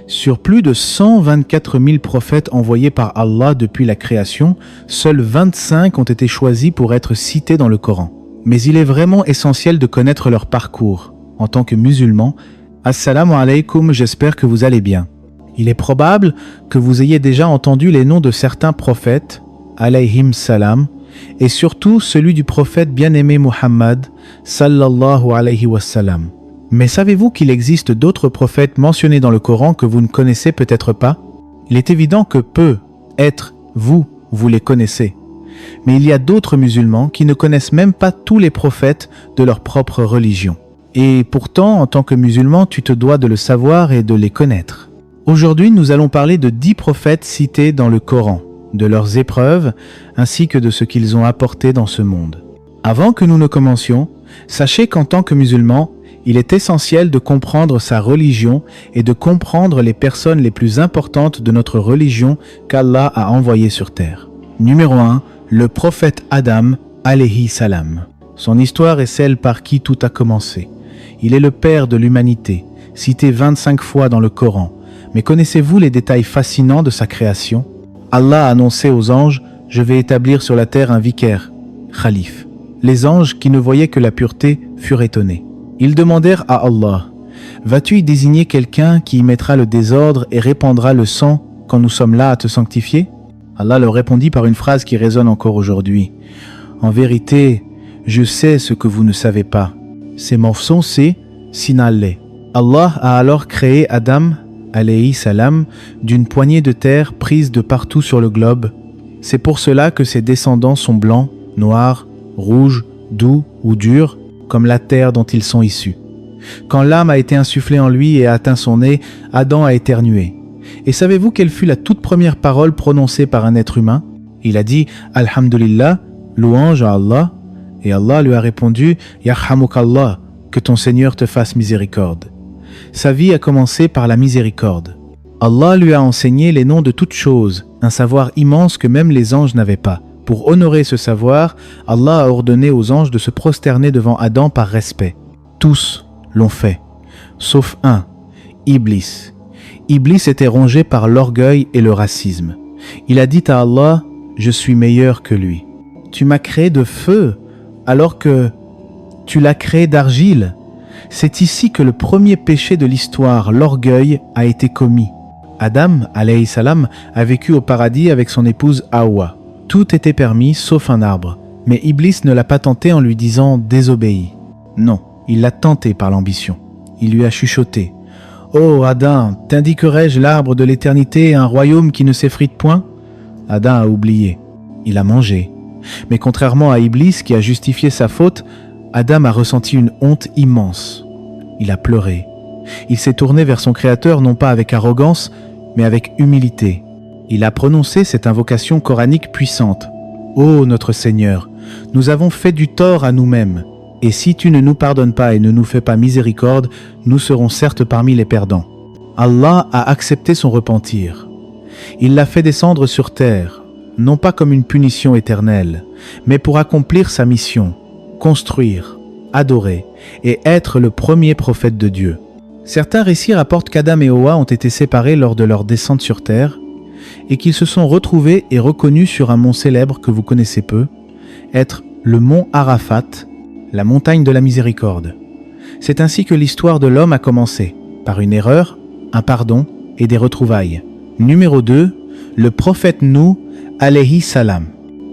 Sur plus de 124 000 prophètes envoyés par Allah depuis la création, seuls 25 ont été choisis pour être cités dans le Coran. Mais il est vraiment essentiel de connaître leur parcours. En tant que musulman, Assalamu alaikum, j'espère que vous allez bien. Il est probable que vous ayez déjà entendu les noms de certains prophètes, alayhim salam, et surtout celui du prophète bien-aimé Muhammad, sallallahu alayhi wa sallam. Mais savez-vous qu'il existe d'autres prophètes mentionnés dans le Coran que vous ne connaissez peut-être pas? Il est évident que vous les connaissez. Mais il y a d'autres musulmans qui ne connaissent même pas tous les prophètes de leur propre religion. Et pourtant, en tant que musulman, tu te dois de le savoir et de les connaître. Aujourd'hui, nous allons parler de 10 prophètes cités dans le Coran, de leurs épreuves, ainsi que de ce qu'ils ont apporté dans ce monde. Avant que nous ne commencions, sachez qu'en tant que musulman, il est essentiel de comprendre sa religion et de comprendre les personnes les plus importantes de notre religion qu'Allah a envoyées sur terre. Numéro 1, le prophète Adam, alayhi salam. Son histoire est celle par qui tout a commencé. Il est le père de l'humanité, cité 25 fois dans le Coran. Mais connaissez-vous les détails fascinants de sa création? Allah a annoncé aux anges « Je vais établir sur la terre un vicaire, Khalif ». Les anges, qui ne voyaient que la pureté, furent étonnés. Ils demandèrent à Allah « Vas-tu y désigner quelqu'un qui y mettra le désordre et répandra le sang quand nous sommes là à te sanctifier ?» Allah leur répondit par une phrase qui résonne encore aujourd'hui. « En vérité, je sais ce que vous ne savez pas. C'est mensonge, sinallé. » Allah a alors créé Adam, alayhi salam, d'une poignée de terre prise de partout sur le globe. C'est pour cela que ses descendants sont blancs, noirs, rouges, doux ou durs, comme la terre dont ils sont issus. Quand l'âme a été insufflée en lui et a atteint son nez, Adam a éternué. Et savez-vous quelle fut la toute première parole prononcée par un être humain? Il a dit « Alhamdulillah, louange à Allah ». Et Allah lui a répondu « Yarhamukallah, que ton Seigneur te fasse miséricorde ». Sa vie a commencé par la miséricorde. Allah lui a enseigné les noms de toutes choses, un savoir immense que même les anges n'avaient pas. Pour honorer ce savoir, Allah a ordonné aux anges de se prosterner devant Adam par respect. Tous l'ont fait, sauf un, Iblis. Iblis était rongé par l'orgueil et le racisme. Il a dit à Allah « Je suis meilleur que lui. Tu m'as créé de feu, alors que tu l'as créé d'argile. » C'est ici que le premier péché de l'histoire, l'orgueil, a été commis. Adam, alayhi salam, a vécu au paradis avec son épouse Hawa. Tout était permis sauf un arbre. Mais Iblis ne l'a pas tenté en lui disant « désobéis ». Non, il l'a tenté par l'ambition. Il lui a chuchoté « Oh Adam, t'indiquerai-je l'arbre de l'éternité et un royaume qui ne s'effrite point ?» Adam a oublié. Il a mangé. Mais contrairement à Iblis qui a justifié sa faute, Adam a ressenti une honte immense. Il a pleuré. Il s'est tourné vers son Créateur non pas avec arrogance, mais avec humilité. Il a prononcé cette invocation coranique puissante. « Ô notre Seigneur, nous avons fait du tort à nous-mêmes, et si tu ne nous pardonnes pas et ne nous fais pas miséricorde, nous serons certes parmi les perdants. » Allah a accepté son repentir. Il l'a fait descendre sur terre, non pas comme une punition éternelle, mais pour accomplir sa mission, construire, adorer et être le premier prophète de Dieu. Certains récits rapportent qu'Adam et Hawa ont été séparés lors de leur descente sur terre et qu'ils se sont retrouvés et reconnus sur un mont célèbre que vous connaissez peu, être le mont Arafat, la montagne de la miséricorde. C'est ainsi que l'histoire de l'homme a commencé, par une erreur, un pardon et des retrouvailles. Numéro 2, le prophète Nuh, alayhi salam.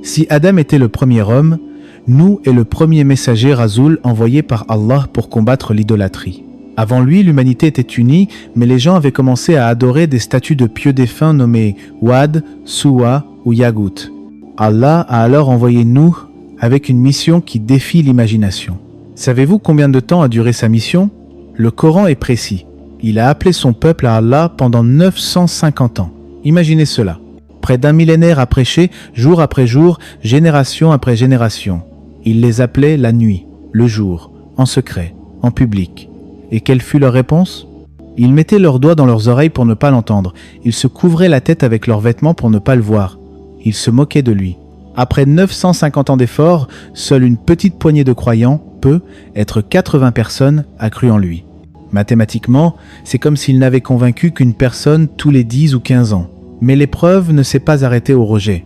Si Adam était le premier homme, Nuh est le premier messager Rasoul envoyé par Allah pour combattre l'idolâtrie. Avant lui, l'humanité était unie, mais les gens avaient commencé à adorer des statues de pieux défunts nommés Wad, Suwa ou Yagut. Allah a alors envoyé Nuh avec une mission qui défie l'imagination. Savez-vous combien de temps a duré sa mission? Le Coran est précis. Il a appelé son peuple à Allah pendant 950 ans. Imaginez cela. Près d'un millénaire à prêcher, jour après jour, génération après génération. Il les appelait la nuit, le jour, en secret, en public. Et quelle fut leur réponse? Ils mettaient leurs doigts dans leurs oreilles pour ne pas l'entendre. Ils se couvraient la tête avec leurs vêtements pour ne pas le voir. Ils se moquaient de lui. Après 950 ans d'efforts, seule une petite poignée de croyants, peu, être 80 personnes, a cru en lui. Mathématiquement, c'est comme s'il n'avait convaincu qu'une personne tous les 10 ou 15 ans. Mais l'épreuve ne s'est pas arrêtée au rejet.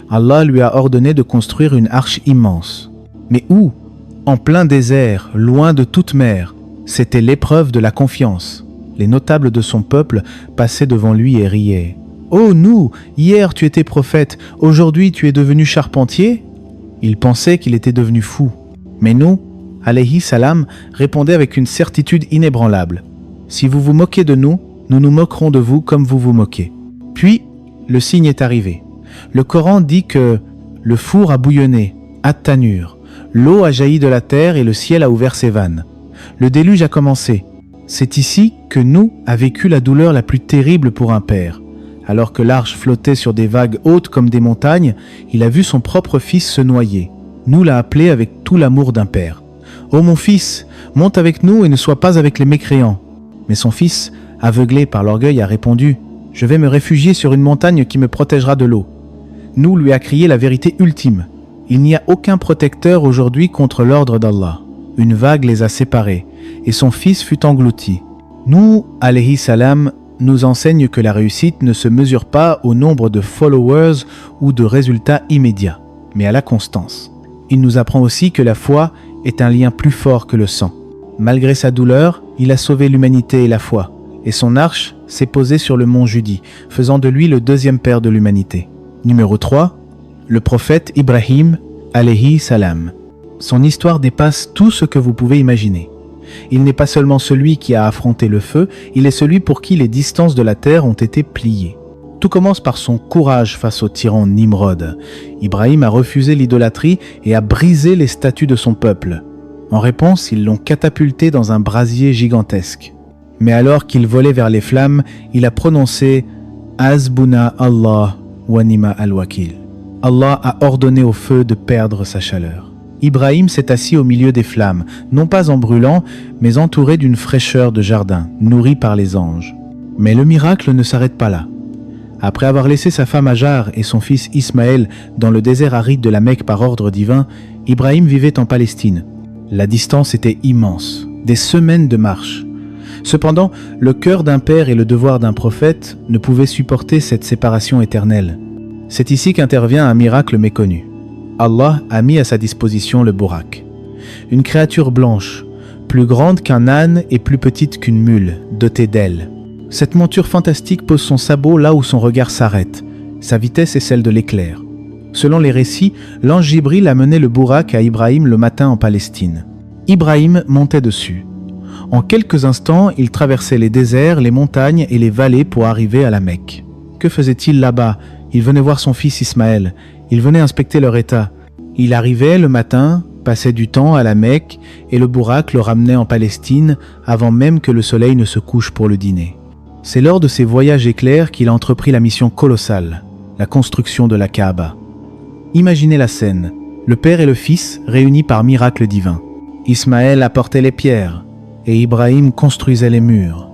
Allah lui a ordonné de construire une arche immense. Mais où? En plein désert, loin de toute mer. C'était l'épreuve de la confiance. Les notables de son peuple passaient devant lui et riaient. « Oh nous, hier tu étais prophète, aujourd'hui tu es devenu charpentier ?» Il pensait qu'il était devenu fou. Mais nous, alayhi salam, répondait avec une certitude inébranlable. « Si vous vous moquez de nous, nous nous moquerons de vous comme vous vous moquez. » Puis, le signe est arrivé. Le Coran dit que le four a bouillonné, at-tanur, l'eau a jailli de la terre et le ciel a ouvert ses vannes. Le déluge a commencé. C'est ici que Nouh a vécu la douleur la plus terrible pour un père. Alors que l'arche flottait sur des vagues hautes comme des montagnes, il a vu son propre fils se noyer. Nouh l'a appelé avec tout l'amour d'un père. « Ô mon fils, monte avec nous et ne sois pas avec les mécréants. » Mais son fils, aveuglé par l'orgueil, a répondu « Je vais me réfugier sur une montagne qui me protégera de l'eau. » Nouh lui a crié la vérité ultime. Il n'y a aucun protecteur aujourd'hui contre l'ordre d'Allah. Une vague les a séparés, et son fils fut englouti. Nouh, alayhi salam, nous enseigne que la réussite ne se mesure pas au nombre de followers ou de résultats immédiats, mais à la constance. Il nous apprend aussi que la foi est un lien plus fort que le sang. Malgré sa douleur, il a sauvé l'humanité et la foi, et son arche s'est posée sur le mont Judi, faisant de lui le deuxième père de l'humanité. Numéro 3, le prophète Ibrahim, alayhi salam. Son histoire dépasse tout ce que vous pouvez imaginer. Il n'est pas seulement celui qui a affronté le feu, il est celui pour qui les distances de la terre ont été pliées. Tout commence par son courage face au tyran Nimrod. Ibrahim a refusé l'idolâtrie et a brisé les statues de son peuple. En réponse, ils l'ont catapulté dans un brasier gigantesque. Mais alors qu'il volait vers les flammes, il a prononcé « Azbuna Allah wa nima al-wakil ». Allah a ordonné au feu de perdre sa chaleur. Ibrahim s'est assis au milieu des flammes, non pas en brûlant, mais entouré d'une fraîcheur de jardin, nourri par les anges. Mais le miracle ne s'arrête pas là. Après avoir laissé sa femme Hajar et son fils Ismaël dans le désert aride de la Mecque par ordre divin, Ibrahim vivait en Palestine. La distance était immense, des semaines de marche. Cependant, le cœur d'un père et le devoir d'un prophète ne pouvaient supporter cette séparation éternelle. C'est ici qu'intervient un miracle méconnu. Allah a mis à sa disposition le Bourak. Une créature blanche, plus grande qu'un âne et plus petite qu'une mule, dotée d'ailes. Cette monture fantastique pose son sabot là où son regard s'arrête. Sa vitesse est celle de l'éclair. Selon les récits, l'ange Jibril a mené le Bourak à Ibrahim le matin en Palestine. Ibrahim montait dessus. En quelques instants, il traversait les déserts, les montagnes et les vallées pour arriver à la Mecque. Que faisait-il là-bas? Il venait voir son fils Ismaël. Il venait inspecter leur état. Il arrivait le matin, passait du temps à la Mecque et le Bourak le ramenait en Palestine avant même que le soleil ne se couche pour le dîner. C'est lors de ces voyages éclairs qu'il a entrepris la mission colossale, la construction de la Kaaba. Imaginez la scène, le père et le fils réunis par miracle divin. Ismaël apportait les pierres et Ibrahim construisait les murs.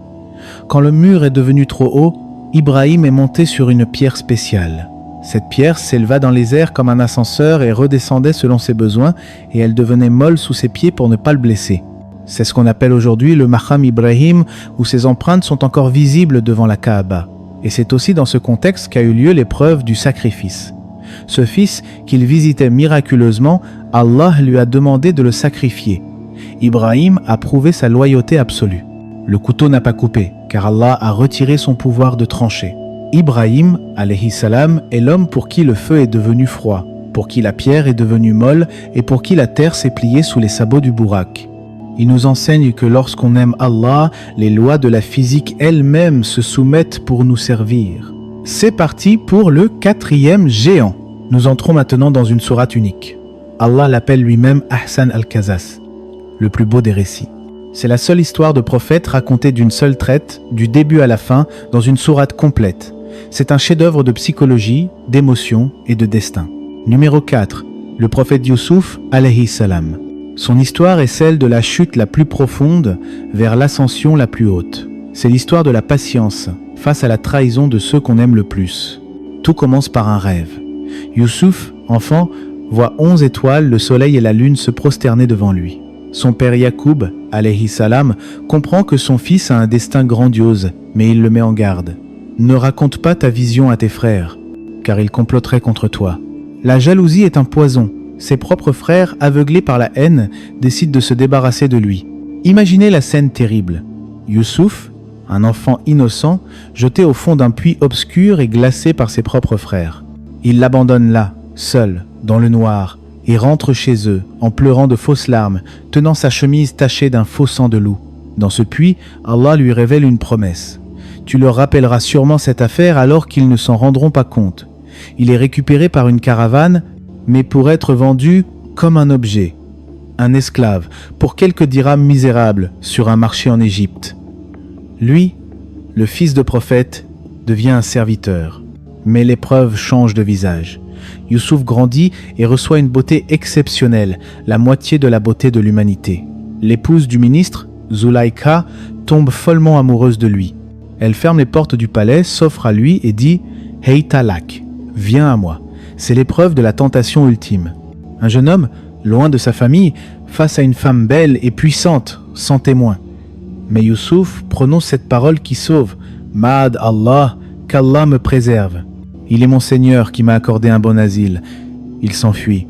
Quand le mur est devenu trop haut, Ibrahim est monté sur une pierre spéciale. Cette pierre s'éleva dans les airs comme un ascenseur et redescendait selon ses besoins, et elle devenait molle sous ses pieds pour ne pas le blesser. C'est ce qu'on appelle aujourd'hui le Maqam Ibrahim, où ses empreintes sont encore visibles devant la Kaaba. Et c'est aussi dans ce contexte qu'a eu lieu l'épreuve du sacrifice. Ce fils qu'il visitait miraculeusement, Allah lui a demandé de le sacrifier. Ibrahim a prouvé sa loyauté absolue. Le couteau n'a pas coupé, car Allah a retiré son pouvoir de trancher. Ibrahim, alayhi salam, est l'homme pour qui le feu est devenu froid, pour qui la pierre est devenue molle et pour qui la terre s'est pliée sous les sabots du Bourak. Il nous enseigne que lorsqu'on aime Allah, les lois de la physique elles-mêmes se soumettent pour nous servir. C'est parti pour le 4e géant. Nous entrons maintenant dans une sourate unique. Allah l'appelle lui-même Ahsan al-Qasas, le plus beau des récits. C'est la seule histoire de prophète racontée d'une seule traite, du début à la fin, dans une sourate complète. C'est un chef-d'œuvre de psychologie, d'émotion et de destin. Numéro 4. Le prophète Youssouf, alayhi salam. Son histoire est celle de la chute la plus profonde vers l'ascension la plus haute. C'est l'histoire de la patience face à la trahison de ceux qu'on aime le plus. Tout commence par un rêve. Youssouf, enfant, voit 11 étoiles, le soleil et la lune se prosterner devant lui. Son père Yacoub, alayhi salam, comprend que son fils a un destin grandiose, mais il le met en garde. Ne raconte pas ta vision à tes frères, car ils comploteraient contre toi. La jalousie est un poison. Ses propres frères, aveuglés par la haine, décident de se débarrasser de lui. Imaginez la scène terrible. Youssouf, un enfant innocent, jeté au fond d'un puits obscur et glacé par ses propres frères. Il l'abandonne là, seul, dans le noir, et rentre chez eux, en pleurant de fausses larmes, tenant sa chemise tachée d'un faux sang de loup. Dans ce puits, Allah lui révèle une promesse. Tu leur rappelleras sûrement cette affaire alors qu'ils ne s'en rendront pas compte. Il est récupéré par une caravane, mais pour être vendu comme un objet, un esclave, pour quelques dirhams misérables sur un marché en Égypte. Lui, le fils de prophète, devient un serviteur. Mais l'épreuve change de visage. Youssouf grandit et reçoit une beauté exceptionnelle, la moitié de la beauté de l'humanité. L'épouse du ministre, Zulaïka, tombe follement amoureuse de lui. Elle ferme les portes du palais, s'offre à lui et dit « Hey Talak, viens à moi ». C'est l'épreuve de la tentation ultime. Un jeune homme, loin de sa famille, face à une femme belle et puissante, sans témoin. Mais Youssouf prononce cette parole qui sauve. « Ma'ad Allah, qu'Allah me préserve. Il est mon Seigneur qui m'a accordé un bon asile. » Il s'enfuit.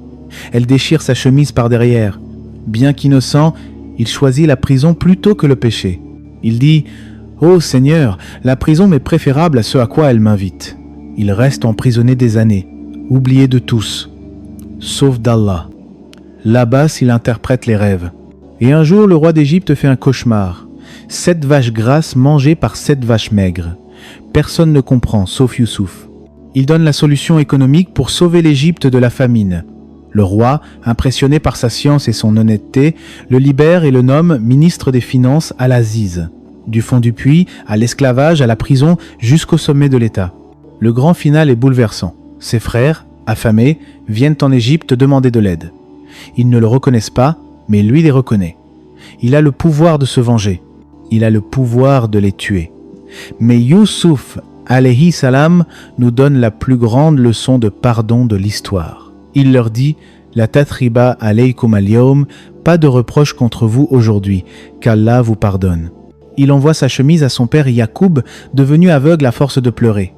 Elle déchire sa chemise par derrière. Bien qu'innocent, il choisit la prison plutôt que le péché. Il dit « Ô Seigneur, la prison m'est préférable à ce à quoi elle m'invite. » Il reste emprisonné des années, oublié de tous, sauf d'Allah. Là-bas, il interprète les rêves. Et un jour, le roi d'Égypte fait un cauchemar. 7 vaches grasses mangées par 7 vaches maigres. Personne ne comprend, sauf Youssouf. Il donne la solution économique pour sauver l'Égypte de la famine. Le roi, impressionné par sa science et son honnêteté, le libère et le nomme ministre des Finances à l'Aziz. Du fond du puits, à l'esclavage, à la prison, jusqu'au sommet de l'État. Le grand final est bouleversant. Ses frères, affamés, viennent en Égypte demander de l'aide. Ils ne le reconnaissent pas, mais lui les reconnaît. Il a le pouvoir de se venger. Il a le pouvoir de les tuer. Mais Youssouf, alayhi salam, nous donne la plus grande leçon de pardon de l'histoire. Il leur dit « La tatriba alaykum al-yawm » pas de reproche contre vous aujourd'hui, qu'Allah vous pardonne. Il envoie sa chemise à son père Yacoub, devenu aveugle à force de pleurer.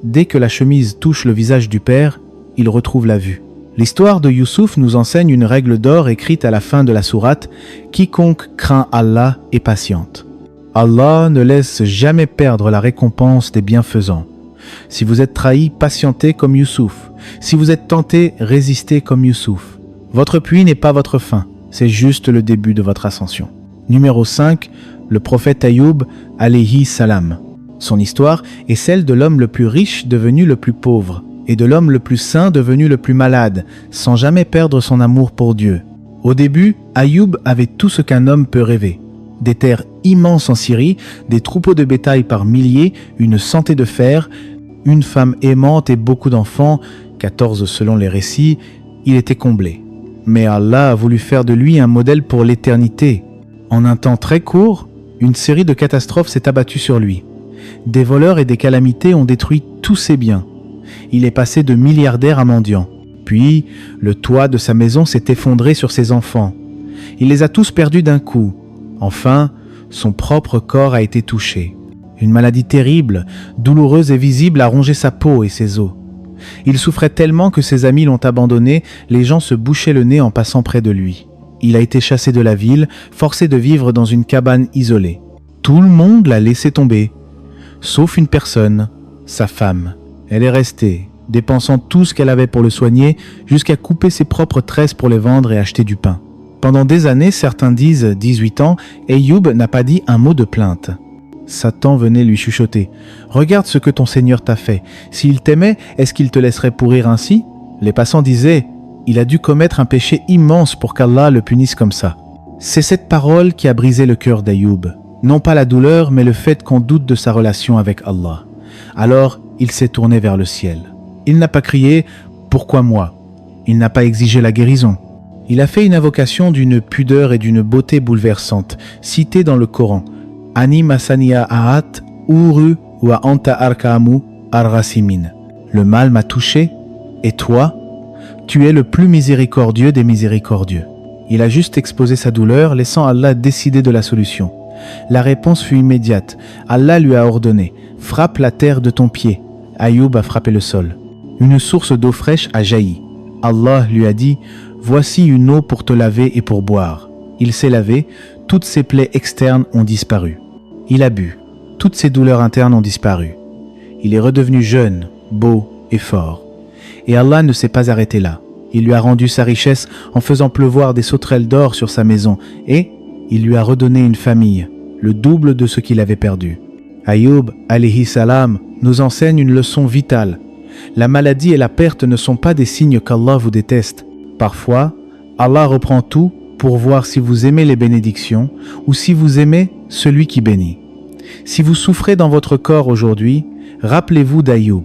Dès que la chemise touche le visage du père, il retrouve la vue. L'histoire de Youssouf nous enseigne une règle d'or écrite à la fin de la sourate « Quiconque craint Allah est patiente ». Allah ne laisse jamais perdre la récompense des bienfaisants. Si vous êtes trahi, patientez comme Youssouf. Si vous êtes tenté, résistez comme Youssouf. Votre puits n'est pas votre fin, c'est juste le début de votre ascension. Numéro 5, le prophète Ayoub, alayhi salam. Son histoire est celle de l'homme le plus riche devenu le plus pauvre, et de l'homme le plus saint devenu le plus malade, sans jamais perdre son amour pour Dieu. Au début, Ayoub avait tout ce qu'un homme peut rêver. Des terres immenses en Syrie, des troupeaux de bétail par milliers, une santé de fer, une femme aimante et beaucoup d'enfants, 14 selon les récits, il était comblé. Mais Allah a voulu faire de lui un modèle pour l'éternité. En un temps très court, une série de catastrophes s'est abattue sur lui. Des voleurs et des calamités ont détruit tous ses biens. Il est passé de milliardaire à mendiant. Puis, le toit de sa maison s'est effondré sur ses enfants. Il les a tous perdus d'un coup. Enfin, son propre corps a été touché. Une maladie terrible, douloureuse et visible a rongé sa peau et ses os. Il souffrait tellement que ses amis l'ont abandonné, les gens se bouchaient le nez en passant près de lui. Il a été chassé de la ville, forcé de vivre dans une cabane isolée. Tout le monde l'a laissé tomber, sauf une personne, sa femme. Elle est restée, dépensant tout ce qu'elle avait pour le soigner, jusqu'à couper ses propres tresses pour les vendre et acheter du pain. Pendant des années, certains disent 18 ans, Ayoub n'a pas dit un mot de plainte. Satan venait lui chuchoter. « Regarde ce que ton Seigneur t'a fait. S'il t'aimait, est-ce qu'il te laisserait pourrir ainsi ?» Les passants disaient « Il a dû commettre un péché immense pour qu'Allah le punisse comme ça. » C'est cette parole qui a brisé le cœur d'Ayoub. Non pas la douleur, mais le fait qu'on doute de sa relation avec Allah. Alors, il s'est tourné vers le ciel. Il n'a pas crié « Pourquoi moi ?» Il n'a pas exigé la guérison. Il a fait une invocation d'une pudeur et d'une beauté bouleversante, citée dans le Coran. Ani masaniya ahat uru wa anta arkamu arrasimin. Le mal m'a touché, et toi, tu es le plus miséricordieux des miséricordieux. Il a juste exposé sa douleur, laissant Allah décider de la solution. La réponse fut immédiate. Allah lui a ordonné « Frappe la terre de ton pied ». Ayoub a frappé le sol. Une source d'eau fraîche a jailli. Allah lui a dit « Voici une eau pour te laver et pour boire ». Il s'est lavé, toutes ses plaies externes ont disparu. Il a bu, toutes ses douleurs internes ont disparu. Il est redevenu jeune, beau et fort. Et Allah ne s'est pas arrêté là. Il lui a rendu sa richesse en faisant pleuvoir des sauterelles d'or sur sa maison et il lui a redonné une famille, le double de ce qu'il avait perdu. Ayoub, alayhi salam, nous enseigne une leçon vitale. La maladie et la perte ne sont pas des signes qu'Allah vous déteste. Parfois, Allah reprend tout pour voir si vous aimez les bénédictions ou si vous aimez celui qui bénit. Si vous souffrez dans votre corps aujourd'hui, rappelez-vous d'Ayoub.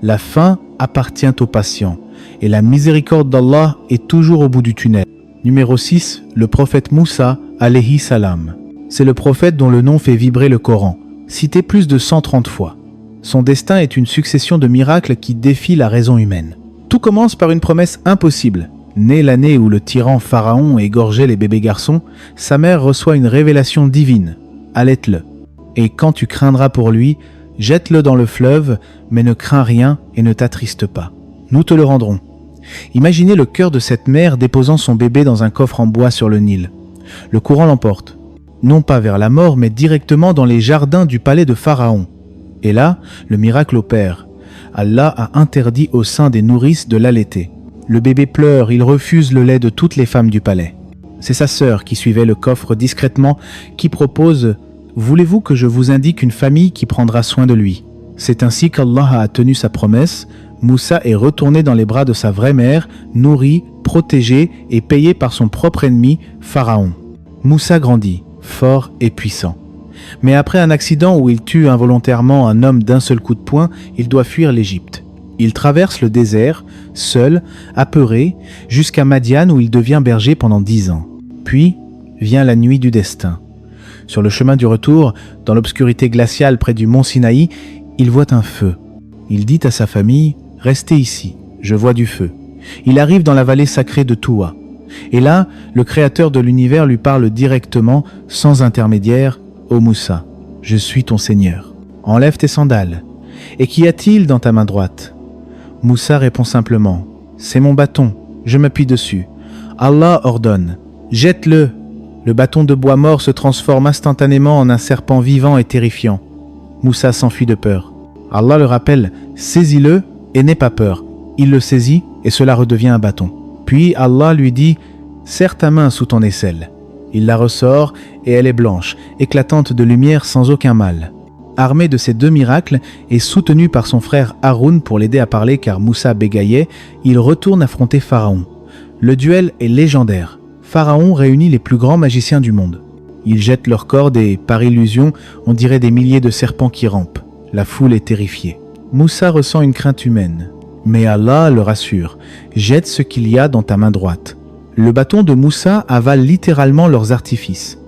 La fin appartient aux patients et la miséricorde d'Allah est toujours au bout du tunnel. Numéro 6, le prophète Moussa, alayhi salam. C'est le prophète dont le nom fait vibrer le Coran, cité plus de 130 fois. Son destin est une succession de miracles qui défient la raison humaine. Tout commence par une promesse impossible. Né l'année où le tyran Pharaon égorgeait les bébés garçons, sa mère reçoit une révélation divine. Allaite-le. Et quand tu craindras pour lui, jette-le dans le fleuve, mais ne crains rien et ne t'attriste pas. Nous te le rendrons. Imaginez le cœur de cette mère déposant son bébé dans un coffre en bois sur le Nil. Le courant l'emporte, non pas vers la mort, mais directement dans les jardins du palais de Pharaon. Et là, le miracle opère. Allah a interdit au sein des nourrices de l'allaiter. Le bébé pleure, il refuse le lait de toutes les femmes du palais. C'est sa sœur qui suivait le coffre discrètement, qui propose « Voulez-vous que je vous indique une famille qui prendra soin de lui ?» C'est ainsi qu'Allah a tenu sa promesse. Moussa est retourné dans les bras de sa vraie mère, nourri, protégé et payé par son propre ennemi, Pharaon. Moussa grandit, fort et puissant. Mais après un accident où il tue involontairement un homme d'un seul coup de poing, il doit fuir l'Égypte. Il traverse le désert, seul, apeuré, jusqu'à Madian où il devient berger pendant 10 ans. Puis vient la nuit du destin. Sur le chemin du retour, dans l'obscurité glaciale près du mont Sinaï, il voit un feu. Il dit à sa famille « Restez ici, je vois du feu ». Il arrive dans la vallée sacrée de Touwa. Et là, le créateur de l'univers lui parle directement, sans intermédiaire « Ô Moussa, je suis ton Seigneur. Enlève tes sandales. Et qu'y a-t-il dans ta main droite ?» Moussa répond simplement « C'est mon bâton, je m'appuie dessus. Allah ordonne, jette-le !» Le bâton de bois mort se transforme instantanément en un serpent vivant et terrifiant. Moussa s'enfuit de peur. Allah le rappelle « Saisis-le et n'aie pas peur. » Il le saisit et cela redevient un bâton. Puis Allah lui dit « Serre ta main sous ton aisselle. » Il la ressort et elle est blanche, éclatante de lumière sans aucun mal. Armé de ces 2 miracles et soutenu par son frère Haroun pour l'aider à parler car Moussa bégayait, il retourne affronter Pharaon. Le duel est légendaire. Pharaon réunit les plus grands magiciens du monde. Ils jettent leurs cordes et, par illusion, on dirait des milliers de serpents qui rampent. La foule est terrifiée. Moussa ressent une crainte humaine. Mais Allah le rassure. Jette ce qu'il y a dans ta main droite. Le bâton de Moussa avale littéralement leurs artifices.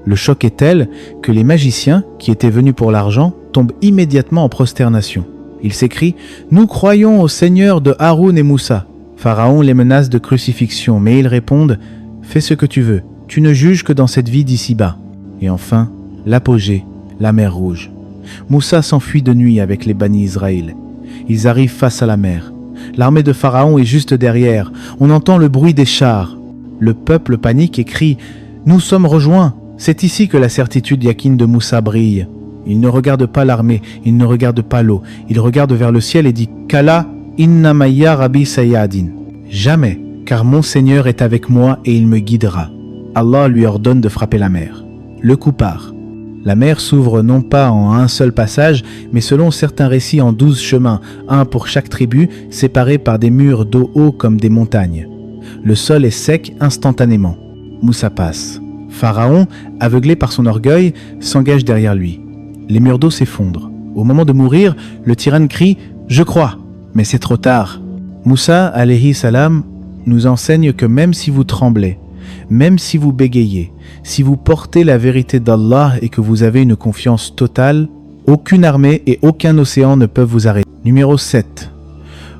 Le choc est tel que les magiciens, qui étaient venus pour l'argent, tombent immédiatement en prosternation. Ils s'écrient « Nous croyons au Seigneur de Haroun et Moussa ». Pharaon les menace de crucifixion, mais ils répondent « Fais ce que tu veux, tu ne juges que dans cette vie d'ici-bas ». Et enfin, l'apogée, la mer Rouge. Moussa s'enfuit de nuit avec les Bani Israël. Ils arrivent face à la mer. L'armée de Pharaon est juste derrière. On entend le bruit des chars. Le peuple panique et crie « Nous sommes rejoints !» C'est ici que la certitude yaqine de Moussa brille. Il ne regarde pas l'armée, il ne regarde pas l'eau. Il regarde vers le ciel et dit « Kala inna maya rabbi sayyadin » Jamais, car mon Seigneur est avec moi et il me guidera. Allah lui ordonne de frapper la mer. Le coup part. La mer s'ouvre non pas en un seul passage, mais selon certains récits en 12 chemins, un pour chaque tribu, séparés par des murs d'eau hauts comme des montagnes. Le sol est sec instantanément. Moussa passe. Pharaon, aveuglé par son orgueil, s'engage derrière lui. Les murs d'eau s'effondrent. Au moment de mourir, le tyran crie « Je crois !» Mais c'est trop tard. Moussa, alayhi salam, nous enseigne que même si vous tremblez, même si vous bégayez, si vous portez la vérité d'Allah et que vous avez une confiance totale, aucune armée et aucun océan ne peuvent vous arrêter. Numéro 7.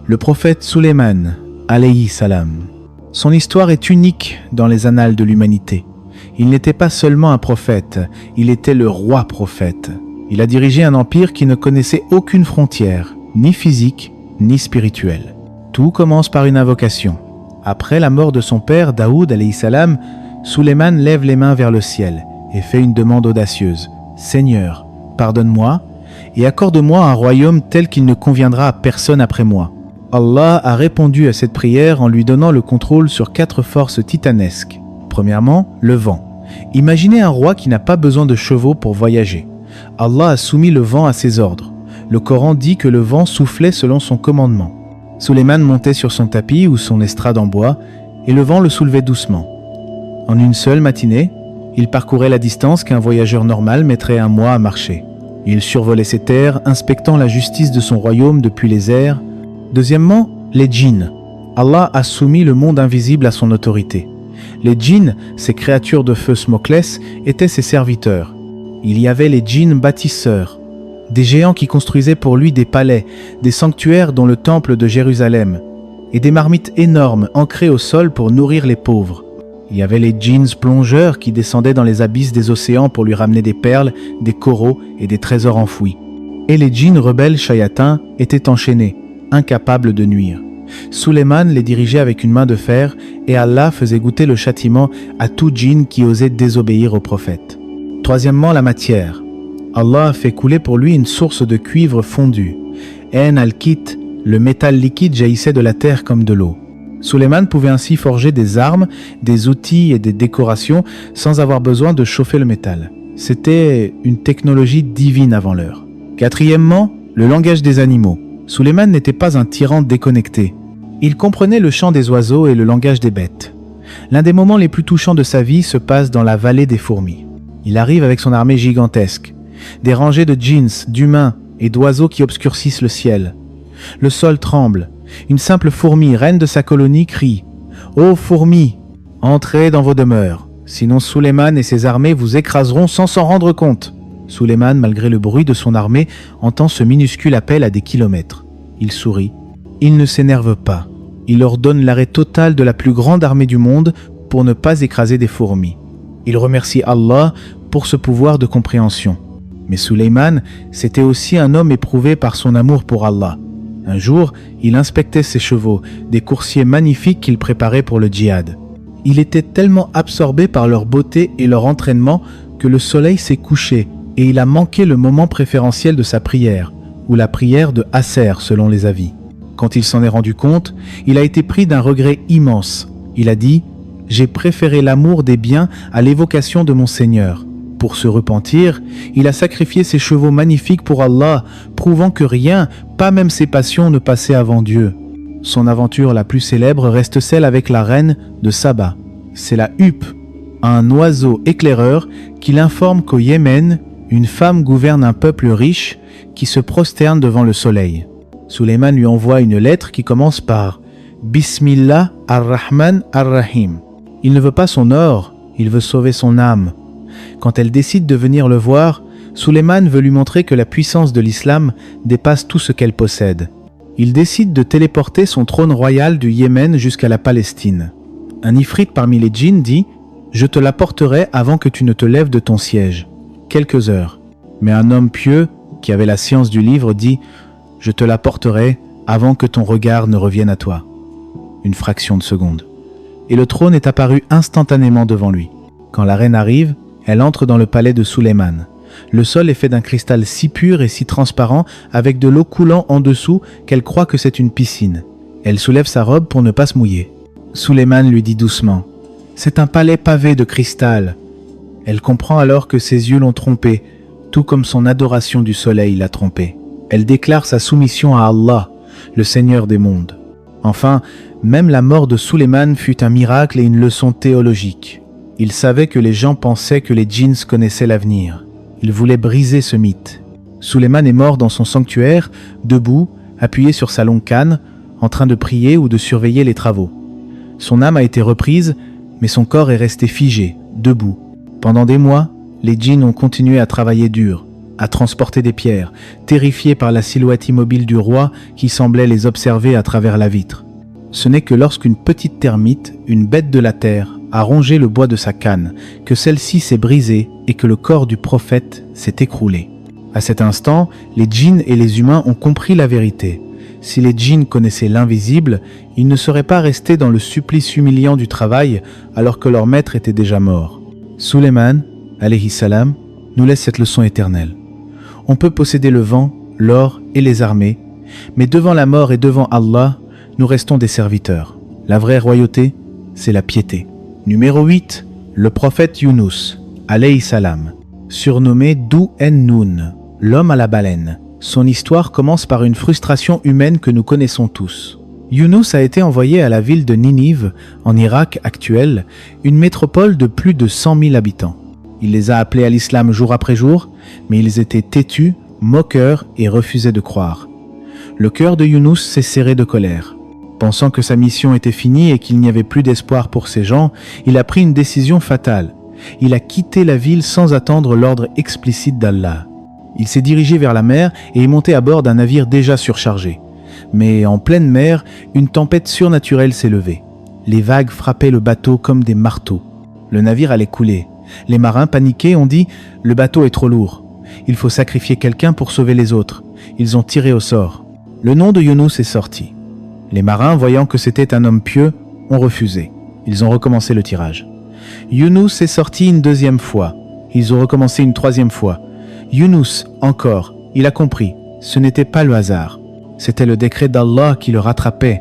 Le prophète Sulayman, alayhi salam. Son histoire est unique dans les annales de l'humanité. Il n'était pas seulement un prophète, il était le roi prophète. Il a dirigé un empire qui ne connaissait aucune frontière, ni physique, ni spirituelle. Tout commence par une invocation. Après la mort de son père, Daoud alayhi salam, Sulayman lève les mains vers le ciel et fait une demande audacieuse. « Seigneur, pardonne-moi et accorde-moi un royaume tel qu'il ne conviendra à personne après moi. » Allah a répondu à cette prière en lui donnant le contrôle sur 4 forces titanesques. Premièrement, le vent. Imaginez un roi qui n'a pas besoin de chevaux pour voyager. Allah a soumis le vent à ses ordres. Le Coran dit que le vent soufflait selon son commandement. Sulayman montait sur son tapis ou son estrade en bois et le vent le soulevait doucement. En une seule matinée, il parcourait la distance qu'un voyageur normal mettrait un mois à marcher. Il survolait ses terres, inspectant la justice de son royaume depuis les airs. Deuxièmement, les djinns. Allah a soumis le monde invisible à son autorité. Les djinns, ces créatures de feu Smoclès, étaient ses serviteurs. Il y avait les djinns bâtisseurs, des géants qui construisaient pour lui des palais, des sanctuaires dont le temple de Jérusalem, et des marmites énormes ancrées au sol pour nourrir les pauvres. Il y avait les djinns plongeurs qui descendaient dans les abysses des océans pour lui ramener des perles, des coraux et des trésors enfouis. Et les djinns rebelles chayatins étaient enchaînés, incapables de nuire. Sulayman les dirigeait avec une main de fer et Allah faisait goûter le châtiment à tout djinn qui osait désobéir au prophète. Troisièmement, la matière. Allah a fait couler pour lui une source de cuivre fondu. En al-Kit, le métal liquide jaillissait de la terre comme de l'eau. Sulayman pouvait ainsi forger des armes, des outils et des décorations sans avoir besoin de chauffer le métal. C'était une technologie divine avant l'heure. Quatrièmement, le langage des animaux. Sulayman n'était pas un tyran déconnecté. Il comprenait le chant des oiseaux et le langage des bêtes. L'un des moments les plus touchants de sa vie se passe dans la vallée des fourmis. Il arrive avec son armée gigantesque. Des rangées de djinns, d'humains et d'oiseaux qui obscurcissent le ciel. Le sol tremble. Une simple fourmi, reine de sa colonie, crie « Ô fourmis, entrez dans vos demeures, sinon Sulayman et ses armées vous écraseront sans s'en rendre compte. » Sulayman, malgré le bruit de son armée, entend ce minuscule appel à des kilomètres. Il sourit. Il ne s'énerve pas. Il ordonne l'arrêt total de la plus grande armée du monde pour ne pas écraser des fourmis. Il remercie Allah pour ce pouvoir de compréhension. Mais Sulayman, c'était aussi un homme éprouvé par son amour pour Allah. Un jour, il inspectait ses chevaux, des coursiers magnifiques qu'il préparait pour le djihad. Il était tellement absorbé par leur beauté et leur entraînement que le soleil s'est couché et il a manqué le moment préférentiel de sa prière, ou la prière de Asser selon les avis. Quand il s'en est rendu compte, il a été pris d'un regret immense. Il a dit « J'ai préféré l'amour des biens à l'évocation de mon Seigneur ». Pour se repentir, il a sacrifié ses chevaux magnifiques pour Allah, prouvant que rien, pas même ses passions, ne passait avant Dieu. Son aventure la plus célèbre reste celle avec la reine de Saba. C'est la huppe, un oiseau éclaireur qui l'informe qu'au Yémen, une femme gouverne un peuple riche qui se prosterne devant le soleil. Sulayman lui envoie une lettre qui commence par « Bismillah ar-Rahman ar-Rahim ». Il ne veut pas son or, il veut sauver son âme. Quand elle décide de venir le voir, Sulayman veut lui montrer que la puissance de l'islam dépasse tout ce qu'elle possède. Il décide de téléporter son trône royal du Yémen jusqu'à la Palestine. Un ifrit parmi les djinns dit « Je te l'apporterai avant que tu ne te lèves de ton siège. » Quelques heures. Mais un homme pieux, qui avait la science du livre, dit « Je te l'apporterai avant que ton regard ne revienne à toi. » Une fraction de seconde. Et le trône est apparu instantanément devant lui. Quand la reine arrive, elle entre dans le palais de Sulayman. Le sol est fait d'un cristal si pur et si transparent, avec de l'eau coulant en dessous, qu'elle croit que c'est une piscine. Elle soulève sa robe pour ne pas se mouiller. Sulayman lui dit doucement « C'est un palais pavé de cristal. » Elle comprend alors que ses yeux l'ont trompée, tout comme son adoration du soleil l'a trompée. Elle déclare sa soumission à Allah, le Seigneur des mondes. Enfin, même la mort de Sulayman fut un miracle et une leçon théologique. Il savait que les gens pensaient que les djinns connaissaient l'avenir. Il voulait briser ce mythe. Sulayman est mort dans son sanctuaire, debout, appuyé sur sa longue canne, en train de prier ou de surveiller les travaux. Son âme a été reprise, mais son corps est resté figé, debout. Pendant des mois, les djinns ont continué à travailler dur, à transporter des pierres, terrifiés par la silhouette immobile du roi qui semblait les observer à travers la vitre. Ce n'est que lorsqu'une petite termite, une bête de la terre, a rongé le bois de sa canne, que celle-ci s'est brisée et que le corps du prophète s'est écroulé. À cet instant, les djinns et les humains ont compris la vérité. Si les djinns connaissaient l'invisible, ils ne seraient pas restés dans le supplice humiliant du travail alors que leur maître était déjà mort. Sulayman, alayhi salam, nous laisse cette leçon éternelle. On peut posséder le vent, l'or et les armées, mais devant la mort et devant Allah, nous restons des serviteurs. La vraie royauté, c'est la piété. Numéro 8, le prophète Yunus, alayhi salam, surnommé Dhu en-Nun, l'homme à la baleine. Son histoire commence par une frustration humaine que nous connaissons tous. Yunus a été envoyé à la ville de Ninive, en Irak actuel, une métropole de plus de 100 000 habitants. Il les a appelés à l'islam jour après jour, mais ils étaient têtus, moqueurs et refusaient de croire. Le cœur de Yunus s'est serré de colère. Pensant que sa mission était finie et qu'il n'y avait plus d'espoir pour ces gens, il a pris une décision fatale. Il a quitté la ville sans attendre l'ordre explicite d'Allah. Il s'est dirigé vers la mer et est monté à bord d'un navire déjà surchargé. Mais en pleine mer, une tempête surnaturelle s'est levée. Les vagues frappaient le bateau comme des marteaux. Le navire allait couler. Les marins, paniqués, ont dit « Le bateau est trop lourd. Il faut sacrifier quelqu'un pour sauver les autres. » Ils ont tiré au sort. Le nom de Yunus est sorti. Les marins, voyant que c'était un homme pieux, ont refusé. Ils ont recommencé le tirage. Yunus est sorti une deuxième fois. Ils ont recommencé une troisième fois. Yunus, encore, il a compris. Ce n'était pas le hasard. C'était le décret d'Allah qui le rattrapait.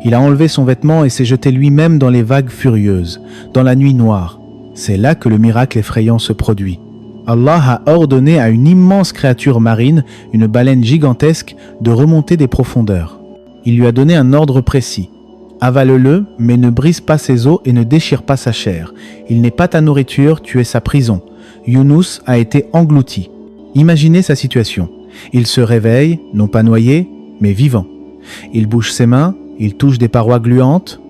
Il a enlevé son vêtement et s'est jeté lui-même dans les vagues furieuses, dans la nuit noire. C'est là que le miracle effrayant se produit. Allah a ordonné à une immense créature marine, une baleine gigantesque, de remonter des profondeurs. Il lui a donné un ordre précis. Avale-le, mais ne brise pas ses os et ne déchire pas sa chair. Il n'est pas ta nourriture, tu es sa prison. Yunus a été englouti. Imaginez sa situation. Il se réveille, non pas noyé, mais vivant. Il bouge ses mains, il touche des parois gluantes.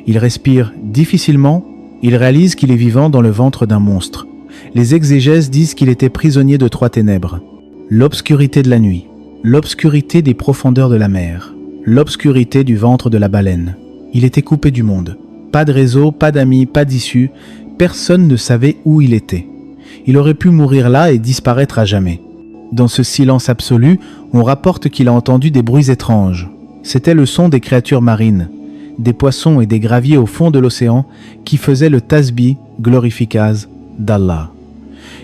Il respire difficilement. Il réalise qu'il est vivant dans le ventre d'un monstre. Les exégèses disent qu'il était prisonnier de 3 ténèbres. L'obscurité de la nuit, l'obscurité des profondeurs de la mer, l'obscurité du ventre de la baleine. Il était coupé du monde. Pas de réseau, pas d'amis, pas d'issue. Personne ne savait où il était. Il aurait pu mourir là et disparaître à jamais. Dans ce silence absolu, on rapporte qu'il a entendu des bruits étranges. C'était le son des créatures marines, des poissons et des graviers au fond de l'océan qui faisaient le tasbih, glorificase, d'Allah.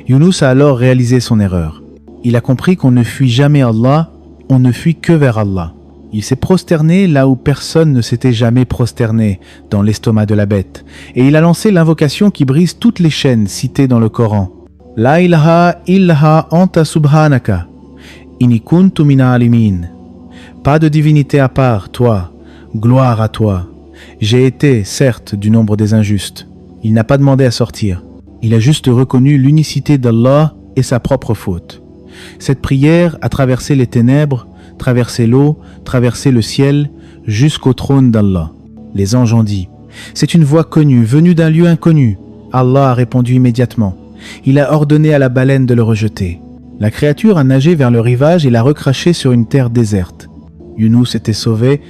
Yunus a alors réalisé son erreur. Il a compris qu'on ne fuit jamais Allah, on ne fuit que vers Allah. Il s'est prosterné là où personne ne s'était jamais prosterné, dans l'estomac de la bête, et il a lancé l'invocation qui brise toutes les chaînes citées dans le Coran. La ilaha illa anta subhanaka, inni kuntu mina alimin. Pas de divinité à part, toi, gloire à toi. J'ai été, certes, du nombre des injustes. Il n'a pas demandé à sortir. Il a juste reconnu l'unicité d'Allah et sa propre faute. Cette prière a traversé les ténèbres, traversé l'eau, traversé le ciel, jusqu'au trône d'Allah. Les anges ont dit, c'est une voix connue, venue d'un lieu inconnu. Allah a répondu immédiatement. Il a ordonné à la baleine de le rejeter. La créature a nagé vers le rivage et l'a recraché sur une terre déserte. Yunus était sauvé,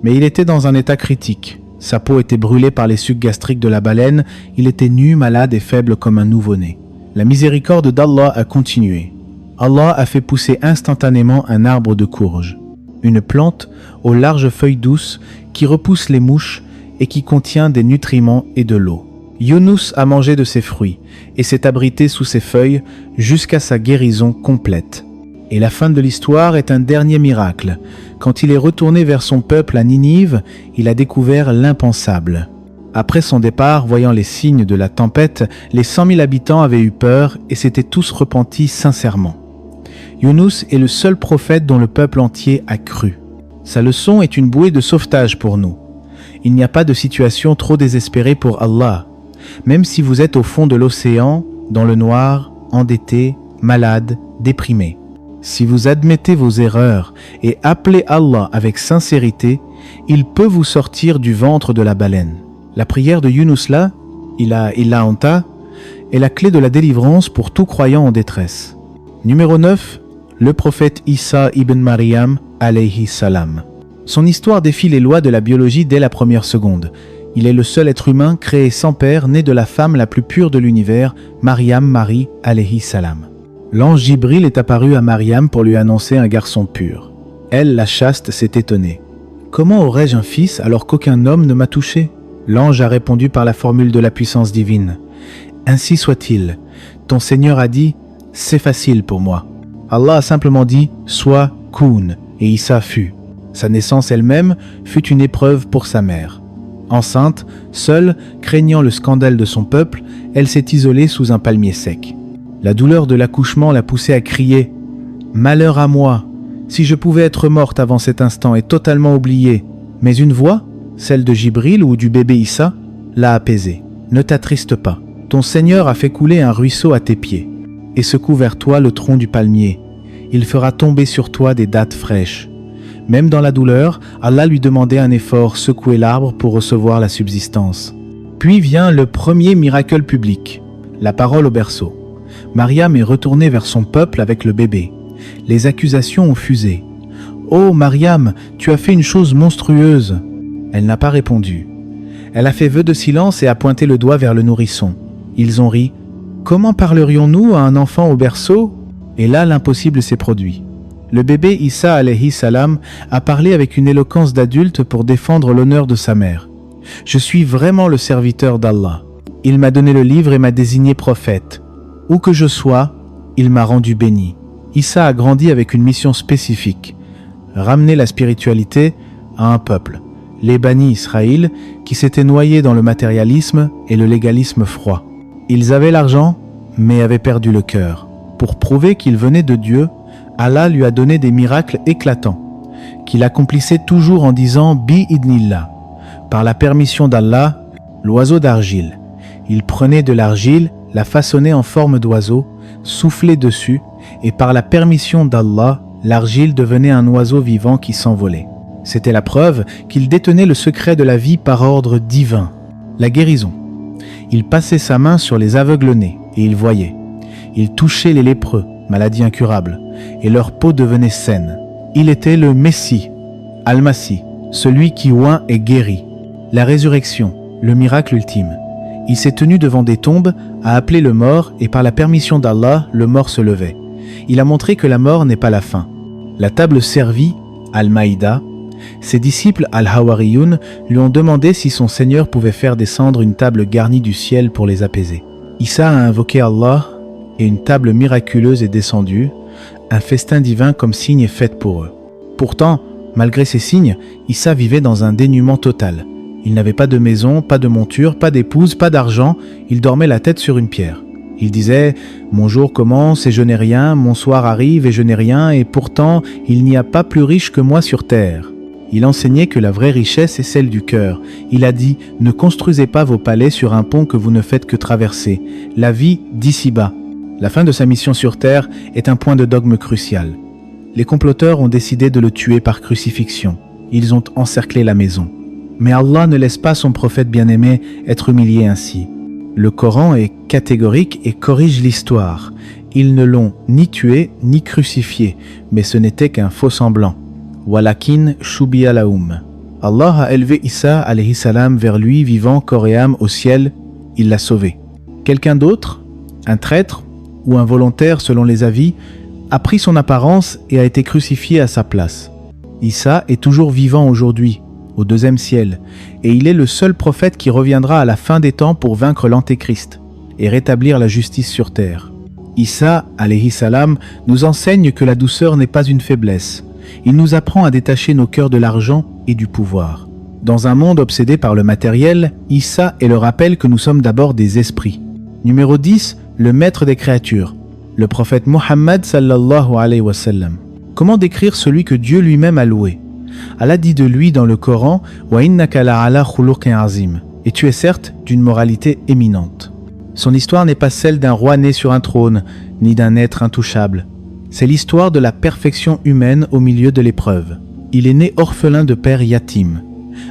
mais il était dans un état critique. Sa peau était brûlée par les sucs gastriques de la baleine, il était nu, malade et faible comme un nouveau-né. La miséricorde d'Allah a continué. Allah a fait pousser instantanément un arbre de courge, une plante aux larges feuilles douces qui repousse les mouches et qui contient des nutriments et de l'eau. Yunus a mangé de ses fruits et s'est abrité sous ses feuilles jusqu'à sa guérison complète. Et la fin de l'histoire est un dernier miracle. Quand il est retourné vers son peuple à Ninive, il a découvert l'impensable. Après son départ, voyant les signes de la tempête, les 100 000 habitants avaient eu peur et s'étaient tous repentis sincèrement. Yunus est le seul prophète dont le peuple entier a cru. Sa leçon est une bouée de sauvetage pour nous. Il n'y a pas de situation trop désespérée pour Allah. Même si vous êtes au fond de l'océan, dans le noir, endetté, malade, déprimé. Si vous admettez vos erreurs et appelez Allah avec sincérité, il peut vous sortir du ventre de la baleine. La prière de Yunus là, Illa anta, est la clé de la délivrance pour tout croyant en détresse. Numéro 9, le prophète Isa ibn Maryam alayhi salam. Son histoire défie les lois de la biologie dès la première seconde. Il est le seul être humain créé sans père, né de la femme la plus pure de l'univers, Maryam Marie alayhi salam. L'ange Jibril est apparu à Maryam pour lui annoncer un garçon pur. Elle, la chaste, s'est étonnée. « Comment aurais-je un fils alors qu'aucun homme ne m'a touché ?» L'ange a répondu par la formule de la puissance divine. « Ainsi soit-il. Ton Seigneur a dit « C'est facile pour moi ». Allah a simplement dit « Sois Koun » et Issa fut. Sa naissance elle-même fut une épreuve pour sa mère. Enceinte, seule, craignant le scandale de son peuple, elle s'est isolée sous un palmier sec. La douleur de l'accouchement l'a poussée à crier « Malheur à moi! Si je pouvais être morte avant cet instant et totalement oubliée !» Mais une voix, celle de Jibril ou du bébé Issa, l'a apaisée. « Ne t'attriste pas. Ton Seigneur a fait couler un ruisseau à tes pieds et secoue vers toi le tronc du palmier. Il fera tomber sur toi des dattes fraîches. » Même dans la douleur, Allah lui demandait un effort, secouer l'arbre pour recevoir la subsistance. Puis vient le premier miracle public, la parole au berceau. Maryam est retournée vers son peuple avec le bébé. Les accusations ont fusé. « Oh Maryam, tu as fait une chose monstrueuse !» Elle n'a pas répondu. Elle a fait vœu de silence et a pointé le doigt vers le nourrisson. Ils ont ri. « Comment parlerions-nous à un enfant au berceau ?» Et là, l'impossible s'est produit. Le bébé Issa alayhi salam a parlé avec une éloquence d'adulte pour défendre l'honneur de sa mère. « Je suis vraiment le serviteur d'Allah. Il m'a donné le livre et m'a désigné prophète. Où que je sois, il m'a rendu béni. » Issa a grandi avec une mission spécifique, ramener la spiritualité à un peuple, les Bani Israël, qui s'étaient noyés dans le matérialisme et le légalisme froid. Ils avaient l'argent, mais avaient perdu le cœur. Pour prouver qu'il venait de Dieu, Allah lui a donné des miracles éclatants, qu'il accomplissait toujours en disant « Bi idnillah ». Par la permission d'Allah, l'oiseau d'argile. Il prenait de l'argile, la façonnait en forme d'oiseau, soufflait dessus, et par la permission d'Allah, l'argile devenait un oiseau vivant qui s'envolait. C'était la preuve qu'il détenait le secret de la vie par ordre divin, la guérison. Il passait sa main sur les aveugles-nés et ils voyaient. Il touchait les lépreux, maladie incurable, et leur peau devenait saine. Il était le Messie, Al-Masih, celui qui oint et guérit. La résurrection, le miracle ultime. Il s'est tenu devant des tombes, a appelé le mort et par la permission d'Allah, le mort se levait. Il a montré que la mort n'est pas la fin. La table servie, Al-Maïda, ses disciples Al-Hawariyun lui ont demandé si son Seigneur pouvait faire descendre une table garnie du ciel pour les apaiser. Issa a invoqué Allah et une table miraculeuse est descendue, un festin divin comme signe est fait pour eux. Pourtant, malgré ces signes, Issa vivait dans un dénuement total. Il n'avait pas de maison, pas de monture, pas d'épouse, pas d'argent, il dormait la tête sur une pierre. Il disait « Mon jour commence et je n'ai rien, mon soir arrive et je n'ai rien, et pourtant il n'y a pas plus riche que moi sur terre. » Il enseignait que la vraie richesse est celle du cœur. Il a dit « Ne construisez pas vos palais sur un pont que vous ne faites que traverser. La vie d'ici-bas. » La fin de sa mission sur terre est un point de dogme crucial. Les comploteurs ont décidé de le tuer par crucifixion. Ils ont encerclé la maison. Mais Allah ne laisse pas son prophète bien-aimé être humilié ainsi. Le Coran est catégorique et corrige l'histoire. Ils ne l'ont ni tué ni crucifié, mais ce n'était qu'un faux semblant. Walakin shubiya lahum. Allah a élevé Issa alayhi salam vers lui, vivant corps et âme au ciel. Il l'a sauvé. Quelqu'un d'autre, un traître ou un volontaire selon les avis, a pris son apparence et a été crucifié à sa place. Issa est toujours vivant aujourd'hui, au deuxième ciel, et il est le seul prophète qui reviendra à la fin des temps pour vaincre l'Antéchrist et rétablir la justice sur terre. Issa, alayhi salam, nous enseigne que la douceur n'est pas une faiblesse. Il nous apprend à détacher nos cœurs de l'argent et du pouvoir. Dans un monde obsédé par le matériel, Issa est le rappel que nous sommes d'abord des esprits. Numéro 10, le maître des créatures, le prophète Muhammad sallallahu alayhi wa sallam. Comment décrire celui que Dieu lui-même a loué? Allah dit de lui dans le Coran « Wa innaka la'ala khuluqin azim » et tu es certes d'une moralité éminente. Son histoire n'est pas celle d'un roi né sur un trône, ni d'un être intouchable. C'est l'histoire de la perfection humaine au milieu de l'épreuve. Il est né orphelin de père yatim.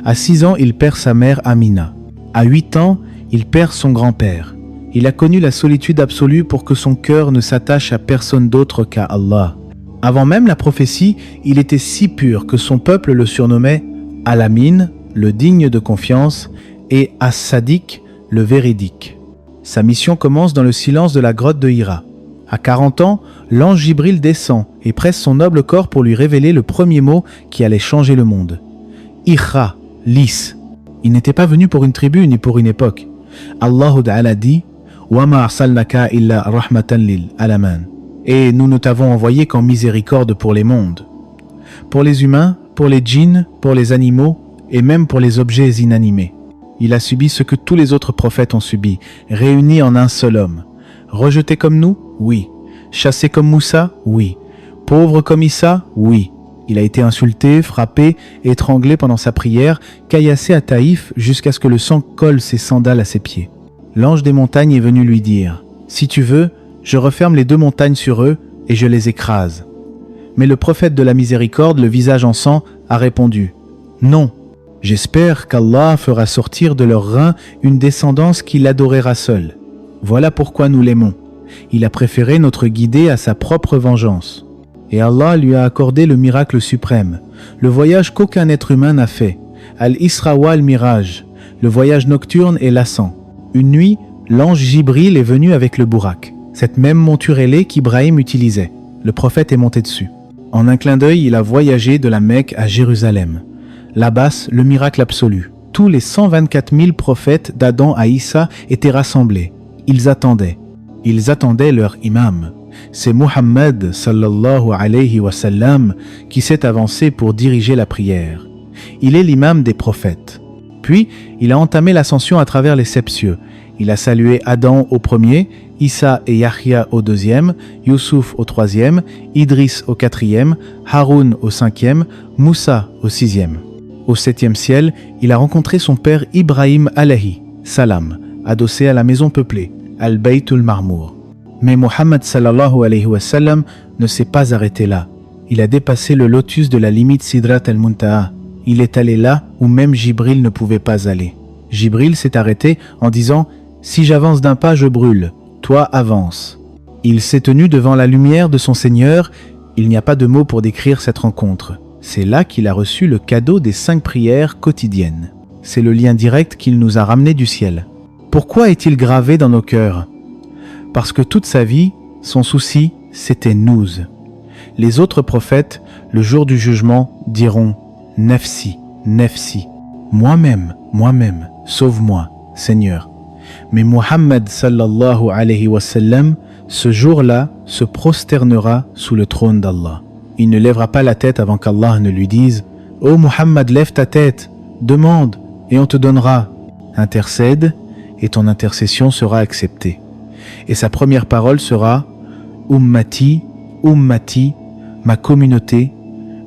À 6 ans, il perd sa mère Amina. À 8 ans, il perd son grand-père. Il a connu la solitude absolue pour que son cœur ne s'attache à personne d'autre qu'à Allah. Avant même la prophétie, il était si pur que son peuple le surnommait Al-Amin, le digne de confiance, et As-Sadiq, le véridique. Sa mission commence dans le silence de la grotte de Hira. À 40 ans, l'ange Jibril descend et presse son noble corps pour lui révéler le premier mot qui allait changer le monde. Iqra, lis. Il n'était pas venu pour une tribu ni pour une époque. Allah Ta'ala dit « Wa ma arsalnaka illa rahmatan lil alaman » et nous ne t'avons envoyé qu'en miséricorde pour les mondes. Pour les humains, pour les djinns, pour les animaux et même pour les objets inanimés. Il a subi ce que tous les autres prophètes ont subi, réunis en un seul homme. Rejeté comme nous? Oui. Chassé comme Moussa? Oui. Pauvre comme Issa? Oui. Il a été insulté, frappé, étranglé pendant sa prière, caillassé à Taïf jusqu'à ce que le sang colle ses sandales à ses pieds. L'ange des montagnes est venu lui dire « Si tu veux, je referme les 2 montagnes sur eux et je les écrase. » Mais le prophète de la miséricorde, le visage en sang, a répondu « Non, j'espère qu'Allah fera sortir de leurs reins une descendance qui l'adorera seule. Voilà pourquoi nous l'aimons. Il a préféré notre guider à sa propre vengeance. » Et Allah lui a accordé le miracle suprême, le voyage qu'aucun être humain n'a fait, Al-Isra wa al-Miraj, le voyage nocturne et lassant. Une nuit, l'ange Jibril est venu avec le Bourak, cette même monture ailée qu'Ibrahim utilisait. Le prophète est monté dessus. En un clin d'œil, il a voyagé de la Mecque à Jérusalem. Là-bas, le miracle absolu. Tous les 124 000 prophètes d'Adam à Issa étaient rassemblés. Ils attendaient leur imam. C'est Muhammad sallallahu alayhi wa sallam qui s'est avancé pour diriger la prière. Il est l'imam des prophètes. Puis, il a entamé l'ascension à travers les 7 cieux. Il a salué Adam au premier, Issa et Yahya au 2e, Youssouf au 3e, Idriss au 4e, Haroun au 5e, Moussa au 6e. Au 7e ciel, il a rencontré son père Ibrahim alayhi salam, adossé à la maison peuplée, Al-Baytul Marmour. Mais Muhammad sallallahu alayhi wa sallam ne s'est pas arrêté là. Il a dépassé le lotus de la limite Sidrat al-Muntaha. Il est allé là où même Jibril ne pouvait pas aller. Jibril s'est arrêté en disant « Si j'avance d'un pas, je brûle. Toi, avance. » Il s'est tenu devant la lumière de son Seigneur. Il n'y a pas de mots pour décrire cette rencontre. C'est là qu'il a reçu le cadeau des 5 prières quotidiennes. C'est le lien direct qu'il nous a ramené du ciel. Pourquoi est-il gravé dans nos cœurs? Parce que toute sa vie, son souci, c'était nous. Les autres prophètes, le jour du jugement, diront « Nafsi, Nafsi, moi-même, moi-même, sauve-moi, Seigneur. » Mais Muhammad sallallahu alayhi wa sallam, ce jour-là, se prosternera sous le trône d'Allah. Il ne lèvera pas la tête avant qu'Allah ne lui dise « Ô Muhammad, lève ta tête, demande, et on te donnera. Intercède, et ton intercession sera acceptée. » Et sa première parole sera « Ummati, Ummati, ma communauté,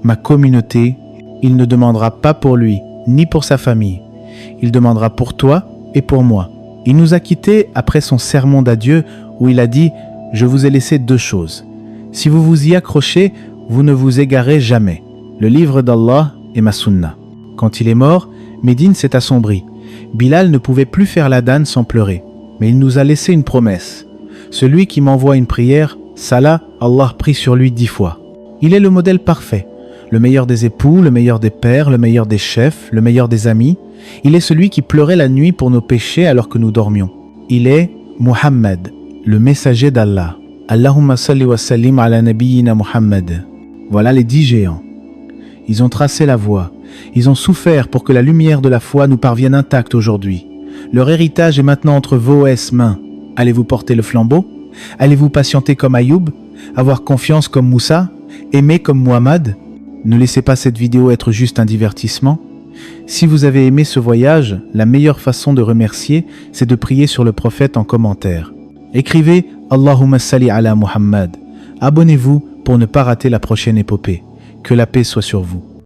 ma communauté. » Il ne demandera pas pour lui, ni pour sa famille. Il demandera pour toi et pour moi. Il nous a quittés après son sermon d'adieu où il a dit « Je vous ai laissé 2 choses. Si vous vous y accrochez, vous ne vous égarez jamais. Le livre d'Allah et ma sunna. » Quand il est mort, Médine s'est assombrie. Bilal ne pouvait plus faire l'adhan sans pleurer. Mais il nous a laissé une promesse. Celui qui m'envoie une prière, Salah, Allah prie sur lui 10 fois. Il est le modèle parfait. Le meilleur des époux, le meilleur des pères, le meilleur des chefs, le meilleur des amis. Il est celui qui pleurait la nuit pour nos péchés alors que nous dormions. Il est Muhammad, le messager d'Allah. Allahumma salli wa sallim ala nabiyyina Muhammad. Voilà les 10 géants. Ils ont tracé la voie. Ils ont souffert pour que la lumière de la foi nous parvienne intacte aujourd'hui. Leur héritage est maintenant entre vos mains. Allez-vous porter le flambeau? Allez-vous patienter comme Ayoub? Avoir confiance comme Moussa? Aimer comme Muhammad? Ne laissez pas cette vidéo être juste un divertissement. Si vous avez aimé ce voyage, la meilleure façon de remercier, c'est de prier sur le prophète en commentaire. Écrivez « Allahumma salli ala Muhammad ». Abonnez-vous pour ne pas rater la prochaine épopée. Que la paix soit sur vous.